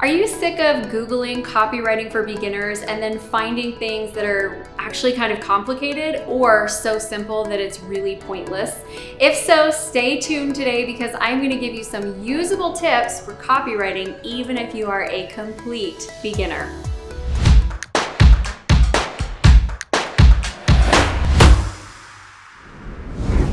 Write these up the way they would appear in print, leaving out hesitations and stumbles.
Are you sick of Googling copywriting for beginners and then finding things that are actually kind of complicated or so simple that it's really pointless? If so, stay tuned today because I'm going to give you some usable tips for copywriting even if you are a complete beginner.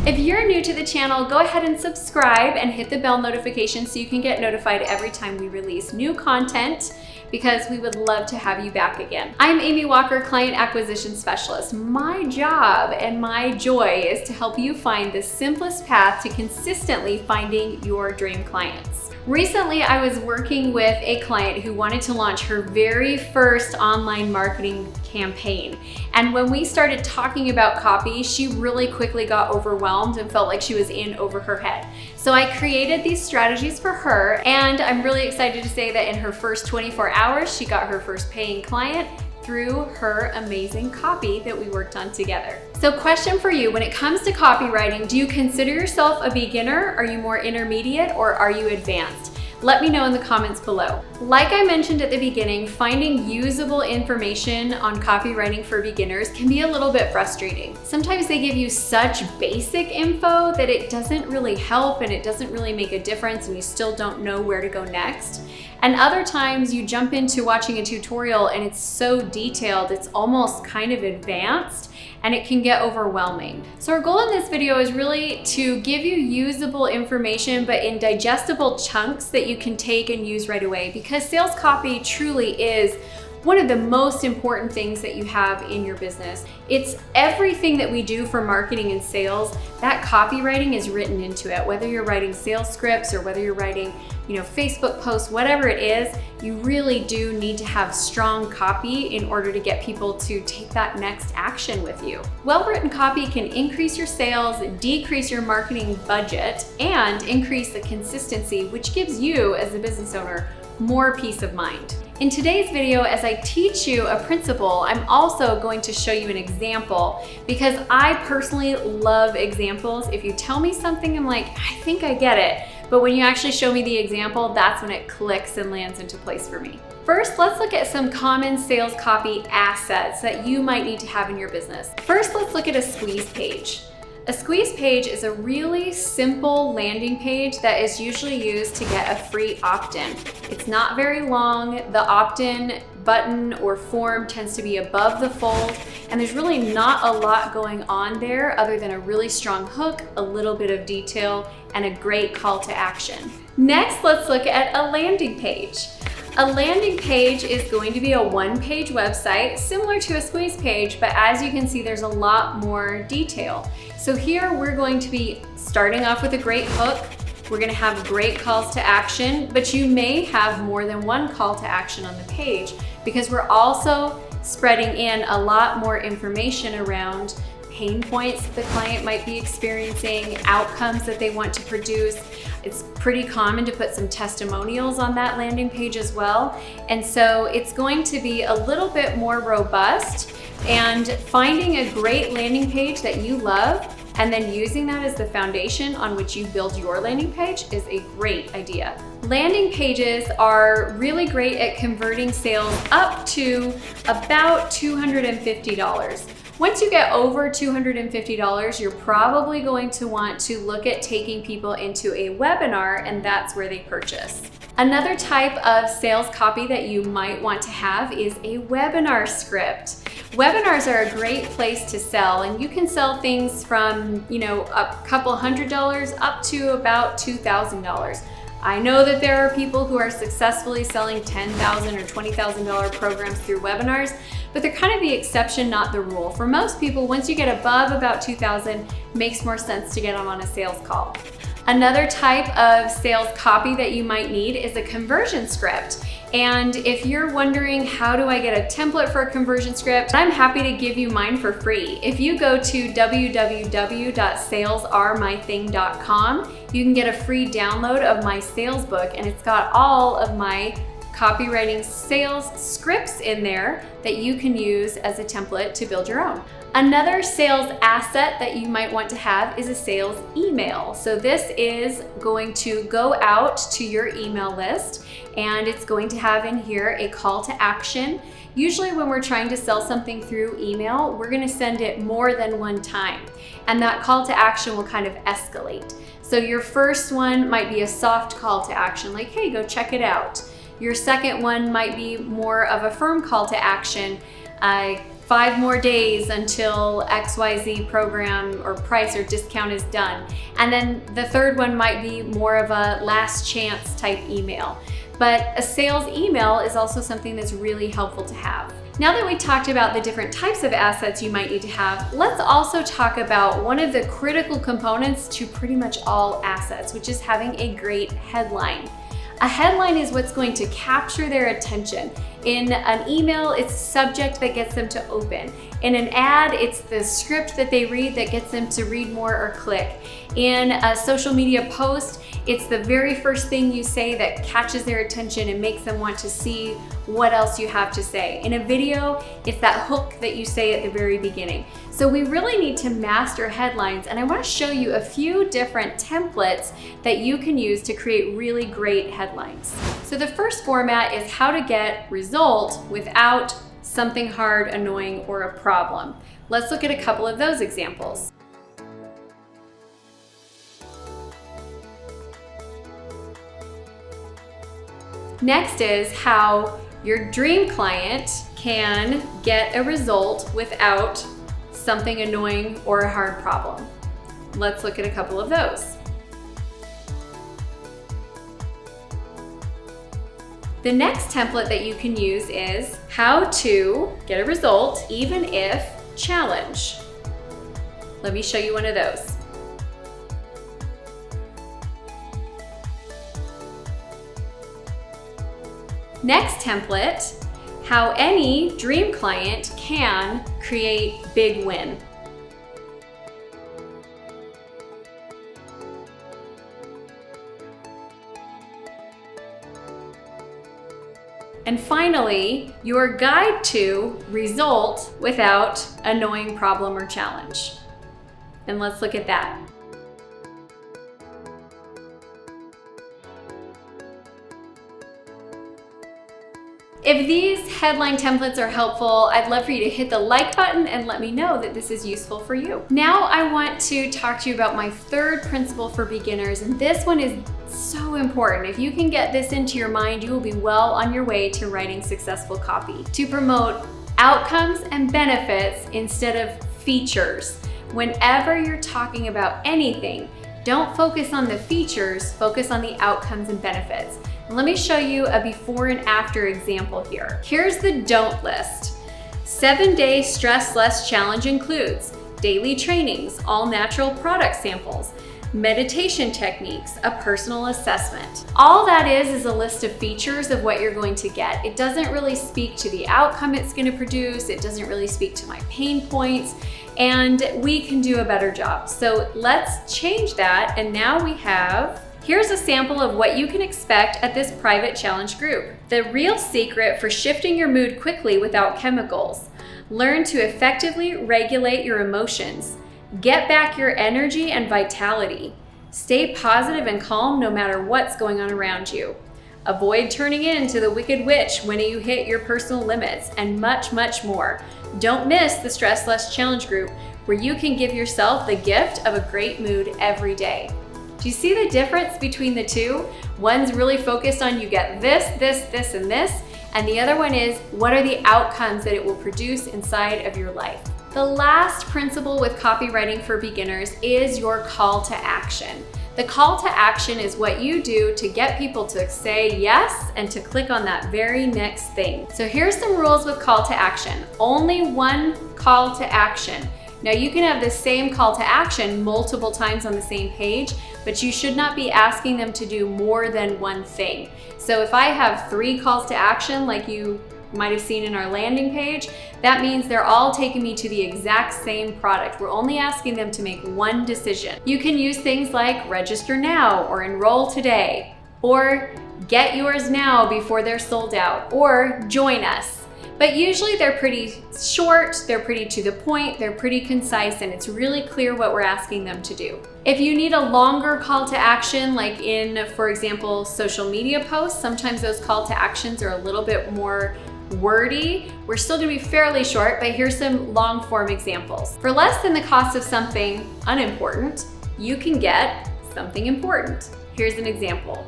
If you're new to the channel, go ahead and subscribe and hit the bell notification so you can get notified every time we release new content because we would love to have you back again. I'm Amy Walker, Client Acquisition Specialist. My job and my joy is to help you find the simplest path to consistently finding your dream clients. Recently, I was working with a client who wanted to launch her very first online marketing campaign. And when we started talking about copy, she really quickly got overwhelmed and felt like she was in over her head. So I created these strategies for her, and I'm really excited to say that in her first 24 hours, she got her first paying client through her amazing copy that we worked on together. So question for you, when it comes to copywriting, do you consider yourself a beginner? Are you more intermediate or are you advanced? Let me know in the comments below. Like I mentioned at the beginning, finding usable information on copywriting for beginners can be a little bit frustrating. Sometimes they give you such basic info that it doesn't really help and it doesn't really make a difference and you still don't know where to go next. And other times you jump into watching a tutorial and it's so detailed, it's almost kind of advanced and it can get overwhelming. So our goal in this video is really to give you usable information but in digestible chunks that you can take and use right away, because sales copy truly is one of the most important things that you have in your business. It's everything that we do for marketing and sales. That copywriting is written into it. Whether you're writing sales scripts or whether you're writing, Facebook posts, whatever it is, you really do need to have strong copy in order to get people to take that next action with you. Well-written copy can increase your sales, decrease your marketing budget, and increase the consistency, which gives you as a business owner more peace of mind. In today's video, as I teach you a principle, I'm also going to show you an example because I personally love examples. If you tell me something, I'm like, I think I get it. But when you actually show me the example, that's when it clicks and lands into place for me. First, let's look at some common sales copy assets that you might need to have in your business. First, let's look at a squeeze page. A squeeze page is a really simple landing page that is usually used to get a free opt-in. It's not very long. The opt-in button or form tends to be above the fold, and there's really not a lot going on there other than a really strong hook, a little bit of detail, and a great call to action. Next, let's look at a landing page. A landing page is going to be a one-page website similar to a squeeze page, but as you can see, there's a lot more detail. So here we're going to be starting off with a great hook. We're going to have great calls to action, but you may have more than one call to action on the page because we're also spreading in a lot more information around pain points that the client might be experiencing, outcomes that they want to produce. It's pretty common to put some testimonials on that landing page as well. And so it's going to be a little bit more robust, and finding a great landing page that you love and then using that as the foundation on which you build your landing page is a great idea. Landing pages are really great at converting sales up to about $250. Once you get over $250, you're probably going to want to look at taking people into a webinar, and that's where they purchase. Another type of sales copy that you might want to have is a webinar script. Webinars are a great place to sell, and you can sell things from, a couple $100 up to about $2,000. I know that there are people who are successfully selling $10,000 or $20,000 programs through webinars, but they're kind of the exception, not the rule. For most people, once you get above about $2,000, it makes more sense to get them on a sales call. Another type of sales copy that you might need is a conversion script. And if you're wondering, how do I get a template for a conversion script? I'm happy to give you mine for free. If you go to www.salesaremything.com, you can get a free download of my sales book, and it's got all of my copywriting sales scripts in there that you can use as a template to build your own. Another sales asset that you might want to have is a sales email. So this is going to go out to your email list, and it's going to have in here a call to action. Usually when we're trying to sell something through email, we're gonna send it more than one time, and that call to action will kind of escalate. So your first one might be a soft call to action, like, hey, go check it out. Your second one might be more of a firm call to action, 5 more days until XYZ program or price or discount is done. And then the third one might be more of a last chance type email. But a sales email is also something that's really helpful to have. Now that we talked about the different types of assets you might need to have, let's also talk about one of the critical components to pretty much all assets, which is having a great headline. A headline is what's going to capture their attention. In an email, it's the subject that gets them to open. In an ad, it's the script that they read that gets them to read more or click. In a social media post, it's the very first thing you say that catches their attention and makes them want to see what else you have to say. In a video, it's that hook that you say at the very beginning. So we really need to master headlines, and I want to show you a few different templates that you can use to create really great headlines. So the first format is how to get result without something hard, annoying, or a problem. Let's look at a couple of those examples. Next is how your dream client can get a result without something annoying or a hard problem. Let's look at a couple of those. The next template that you can use is how to get a result even if challenge. Let me show you one of those. Next template, how any dream client can create big win. And finally, your guide to result without annoying problem or challenge. And let's look at that. If these headline templates are helpful, I'd love for you to hit the like button and let me know that this is useful for you. Now I want to talk to you about my third principle for beginners, and this one is so important. If you can get this into your mind, you will be well on your way to writing successful copy. To promote outcomes and benefits instead of features. Whenever you're talking about anything, don't focus on the features, focus on the outcomes and benefits. And let me show you a before and after example here. Here's the don't list. 7-day stress less challenge includes daily trainings, all natural product samples, meditation techniques, a personal assessment. All that is a list of features of what you're going to get. It doesn't really speak to the outcome it's going to produce. It doesn't really speak to my pain points, and we can do a better job. So let's change that, and now we have here's a sample of what you can expect at this private challenge group. The real secret for shifting your mood quickly without chemicals. Learn to effectively regulate your emotions. Get back your energy and vitality. Stay positive and calm no matter what's going on around you. Avoid turning into the wicked witch when you hit your personal limits, and much, much more. Don't miss the Stress Less Challenge group, where you can give yourself the gift of a great mood every day. Do you see the difference between the two? One's really focused on you get this, and this, and the other one is what are the outcomes that it will produce inside of your life. The last principle with copywriting for beginners is your call to action. The call to action is what you do to get people to say yes and to click on that very next thing. So here's some rules with call to action. Only one call to action. Now you can have the same call to action multiple times on the same page, but you should not be asking them to do more than one thing. So if I have 3 calls to action, like you might have seen in our landing page, that means they're all taking me to the exact same product. We're only asking them to make one decision. You can use things like register now or enroll today. or get yours now before they're sold out, or join us. But usually they're pretty short, they're pretty to the point, they're pretty concise, and it's really clear what we're asking them to do. If you need a longer call to action, like in, for example, social media posts, sometimes those call to actions are a little bit more wordy. We're still gonna be fairly short, but here's some long form examples. For less than the cost of something unimportant, you can get something important. Here's an example.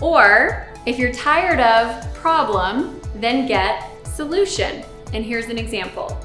Or if you're tired of problem, then get solution. And here's an example.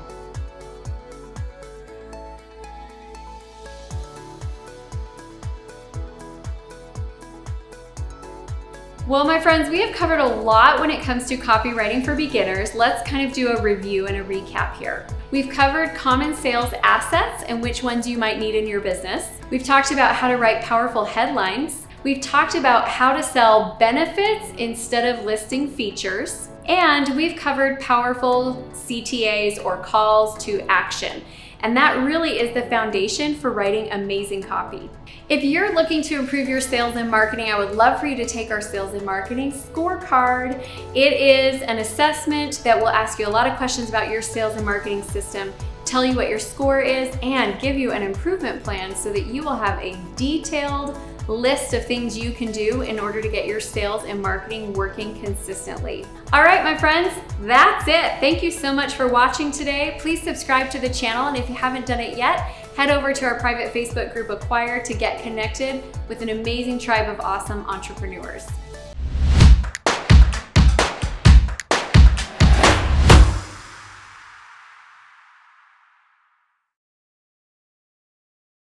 Well, my friends, we have covered a lot when it comes to copywriting for beginners. Let's kind of do a review and a recap here. We've covered common sales assets and which ones you might need in your business. We've talked about how to write powerful headlines. We've talked about how to sell benefits instead of listing features. And we've covered powerful CTAs or calls to action. And that really is the foundation for writing amazing copy. If you're looking to improve your sales and marketing, I would love for you to take our Sales and Marketing Scorecard. It is an assessment that will ask you a lot of questions about your sales and marketing system, tell you what your score is, and give you an improvement plan so that you will have a detailed list of things you can do in order to get your sales and marketing working consistently. All right, my friends, that's it. Thank you so much for watching today. Please subscribe to the channel, and if you haven't done it yet, head over to our private Facebook group, Acquire, to get connected with an amazing tribe of awesome entrepreneurs.